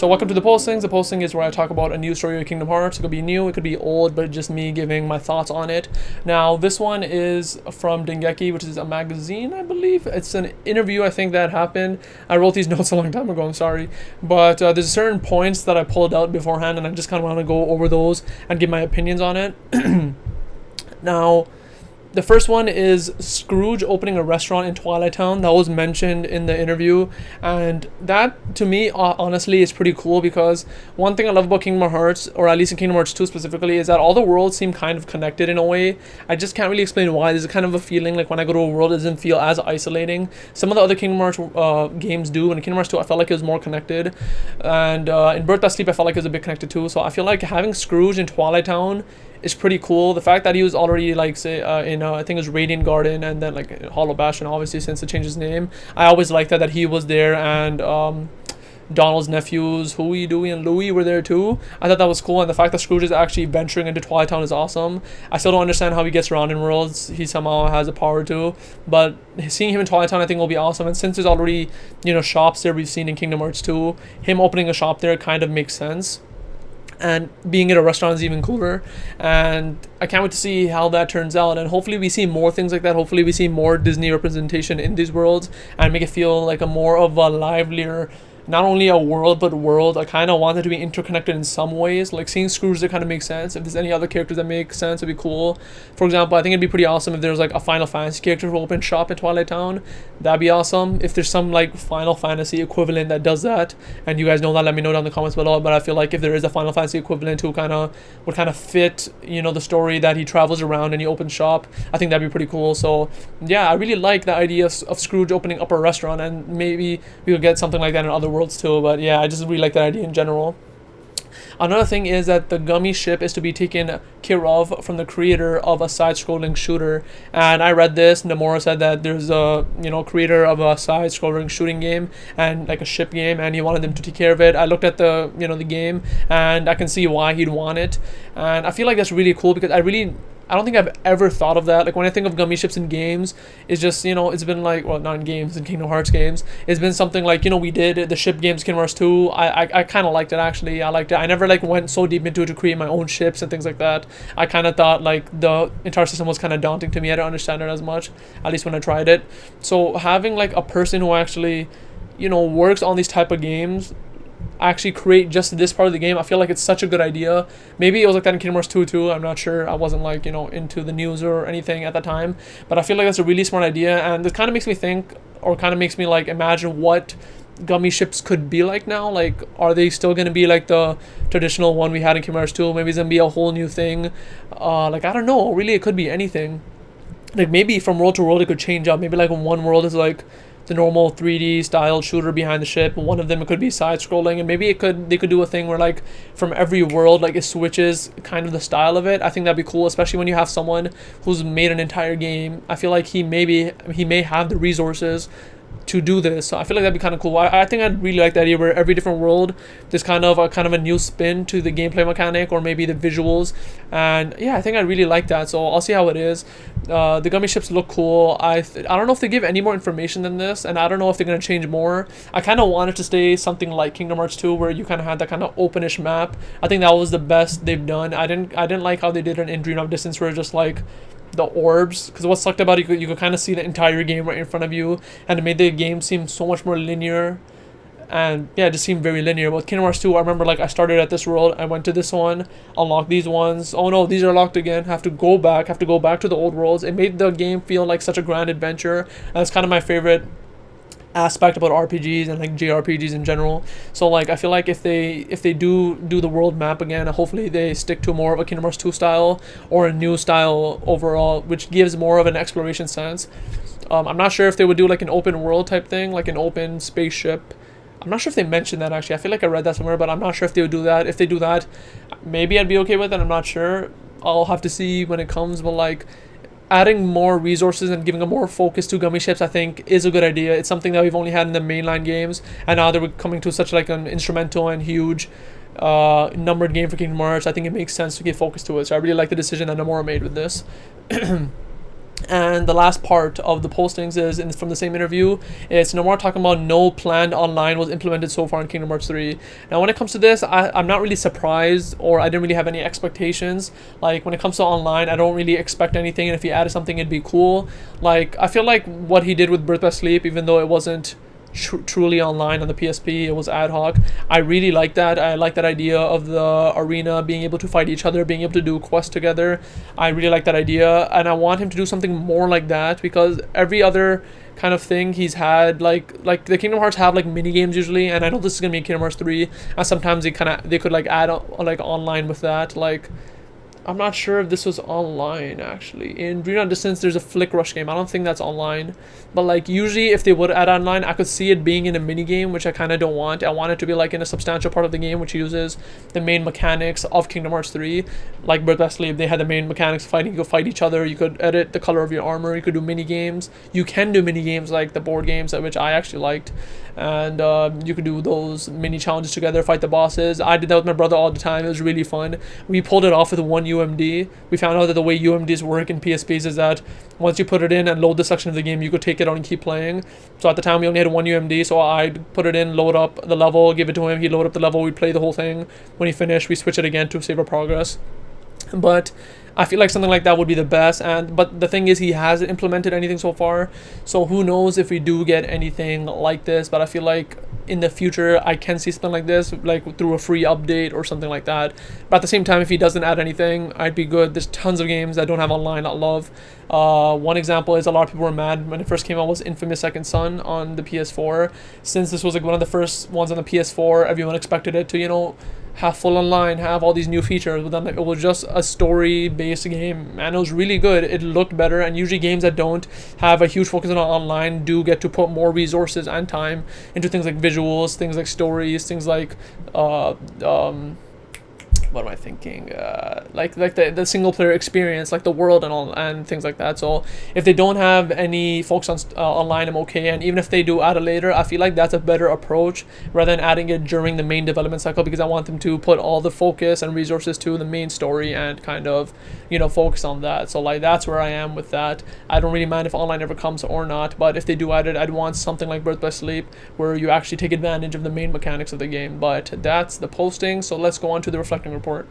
So welcome to the postings. The posting is where I talk about a new story of Kingdom Hearts. It could be new, it could be old, but just me giving my thoughts on it. Now, this one is from Dengeki, which is a magazine, I believe. It's an interview, I think, that happened. I wrote these notes a long time ago, I'm sorry. But there's certain points that I pulled out beforehand, and I just kind of want to go over those and give my opinions on it. Now, the first one is Scrooge opening a restaurant in Twilight Town. That was mentioned in the interview, and that to me honestly is pretty cool, because one thing I love about Kingdom Hearts, or at least in Kingdom Hearts 2 specifically, is that all the worlds seem kind of connected in a way. I just can't really explain why. There's kind of a feeling like when I go to a world, it doesn't feel as isolating. Some of the other Kingdom Hearts games do, and in Kingdom Hearts 2 I felt like it was more connected, and in Birth by Sleep I felt like it was a bit connected too. So I feel like having Scrooge in Twilight Town is pretty cool. The fact that he was already like say in I think it was Radiant Garden, and then like Hollow Bastion, obviously since it changed his name. I always liked that he was there, and Donald's nephews Huey, Dewey, and Louie were there too. I thought that was cool, and the fact that Scrooge is actually venturing into Twilight Town is awesome. I still don't understand how he gets around in worlds. He somehow has the power to, but seeing him in Twilight Town I think will be awesome. And since there's already, you know, shops there we've seen in Kingdom Hearts 2, him opening a shop there kind of makes sense. And being at a restaurant is even cooler, and I can't wait to see how that turns out. And hopefully we see more things like that. Hopefully we see more Disney representation in these worlds and make it feel like a more of a livelier, not only a world but world. I kind of want it to be interconnected in some ways. Like seeing Scrooge there kind of makes sense. If there's any other characters that make sense, it'd be cool. For example, I think it'd be pretty awesome if there's like a Final Fantasy character who open shop in Twilight Town. That'd be awesome. If there's some like Final Fantasy equivalent that does that, and you guys know that, let me know down in the comments below. But I feel like if there is a Final Fantasy equivalent who would kind of fit, you know, the story that he travels around and he opens shop, I think that'd be pretty cool. So yeah, I really like the idea of Scrooge opening up a restaurant, and maybe we could get something like that in other worlds too. But yeah, I just really like that idea in general. Another thing is that the gummy ship is to be taken care of from the creator of a side-scrolling shooter. And I read this, Nomura said that there's a, you know, creator of a side-scrolling shooting game and like a ship game, and he wanted them to take care of it. I looked at the, you know, the game, and I can see why he'd want it. And I feel like that's really cool, because I don't think I've ever thought of that. Like when I think of gummy ships in games, it's just, you know, it's been like, well, not in games, in Kingdom Hearts games, it's been something like, you know, we did the ship games, Kingdom Hearts 2. I kind of liked it, actually. I liked it. I never like went so deep into it to create my own ships and things like that. I kind of thought like the entire system was kind of daunting to me. I didn't understand it as much, at least when I tried it. So having like a person who actually, you know, works on these type of games actually create just this part of the game, I feel like it's such a good idea. Maybe it was like that in Kingdom Hearts 2 too, I'm not sure. I wasn't like, you know, into the news or anything at that time, but I feel like that's a really smart idea, and it kind of makes me think, or kind of makes me like imagine what gummy ships could be like now. Like, are they still going to be like the traditional one we had in Kingdom Hearts 2? Maybe it's going to be a whole new thing. Like, I don't know, really, it could be anything. Like maybe from world to world it could change up. Maybe like in one world is like the normal 3D style shooter behind the ship, one of them it could be side scrolling, and maybe they could do a thing where like from every world like it switches kind of the style of it. I think that'd be cool, especially when you have someone who's made an entire game. I feel like he may have the resources to do this, so I feel like that'd be kind of cool. I think I'd really like the idea where every different world there's kind of a new spin to the gameplay mechanic, or maybe the visuals, and yeah, I think I really like that. So I'll see how it is. The gummy ships look cool. I don't know if they give any more information than this, and I don't know if they're gonna change more. I kind of want it to stay something like Kingdom Hearts 2, where you kind of had that kind of openish map. I think that was the best they've done. I didn't like how they did it in Dream of Distance, where it's just like the orbs, because what sucked about it, you could kind of see the entire game right in front of you, and it made the game seem so much more linear. And yeah, it just seemed very linear. But Kingdom Hearts 2, I remember like I started at this world, I went to this one, unlocked these ones, oh no, these are locked again, have to go back to the old worlds. It made the game feel like such a grand adventure, and that's kind of my favorite aspect about RPGs and like JRPGs in general. So like I feel like if they do the world map again, hopefully they stick to more of a Kingdom Hearts 2 style, or a new style overall, which gives more of an exploration sense. I'm not sure if they would do like an open world type thing, like an open spaceship. I'm not sure if they mentioned that, actually. I feel like I read that somewhere, but I'm not sure if they would do that. If they do that, maybe I'd be okay with it. I'm not sure. I'll have to see when it comes, but like adding more resources and giving a more focus to gummy ships, I think, is a good idea. It's something that we've only had in the mainline games, and now they're coming to such like an instrumental and huge numbered game for Kingdom Hearts. I think it makes sense to give focus to it. So I really like the decision that Nomura made with this. And the last part of the postings is from the same interview. It's Nomura talking about no planned online was implemented so far in Kingdom Hearts 3. Now, when it comes to this, I'm not really surprised, or I didn't really have any expectations. Like, when it comes to online, I don't really expect anything, and if he added something, it'd be cool. Like, I feel like what he did with Birth by Sleep, even though it wasn't truly online on the PSP, it was ad hoc. I really like that. I like that idea of the arena being able to fight each other, being able to do quests together. I really like that idea, and I want him to do something more like that, because every other kind of thing he's had, like the Kingdom Hearts have like mini games usually, and I know this is gonna be in Kingdom Hearts 3, and sometimes they could like add like online with that. Like, I'm not sure if this was online, actually. In Beyond Distance, there's a Flick Rush game. I don't think that's online. But, like, usually if they would add online, I could see it being in a mini game, which I kind of don't want. I want it to be, like, in a substantial part of the game, which uses the main mechanics of Kingdom Hearts 3. Like Birth by Sleep, they had the main mechanics fighting. You could fight each other. You could edit the color of your armor. You could do mini games. You can do mini games like the board games, which I actually liked. And you could do those mini challenges together, fight the bosses. I did that with my brother all the time. It was really fun. We pulled it off with one UMD. We found out that the way UMDs work in PSPs is that once you put it in and load the section of the game, you could take it out and keep playing. So at the time, we only had one UMD, so I'd put it in, load up the level, give it to him, he'd load up the level, we'd play the whole thing. When he finished, we switch it again to save our progress. But I feel like something like that would be the best. But the thing is, he hasn't implemented anything so far, so who knows if we do get anything like this. But I feel like in the future I can see something like this, like through a free update or something like that. But at the same time, if he doesn't add anything, I'd be good. There's tons of games that don't have online I love. One example is, a lot of people were mad when it first came out, was Infamous Second Son on the PS4. Since this was like one of the first ones on the PS4, everyone expected it to, you know, have full online, have all these new features, but then it was just a story-based game, and it was really good. It looked better, and usually games that don't have a huge focus on online do get to put more resources and time into things like visuals, things like stories, things like what am I thinking? Like the single player experience, like the world and all, and things like that. So if they don't have any focus on online, I'm okay. And even if they do add it later, I feel like that's a better approach rather than adding it during the main development cycle, because I want them to put all the focus and resources to the main story and kind of, you know, focus on that. So like, that's where I am with that. I don't really mind if online ever comes or not, but if they do add it, I'd want something like Birth by Sleep where you actually take advantage of the main mechanics of the game. But that's the posting, so let's go on to the reflecting report.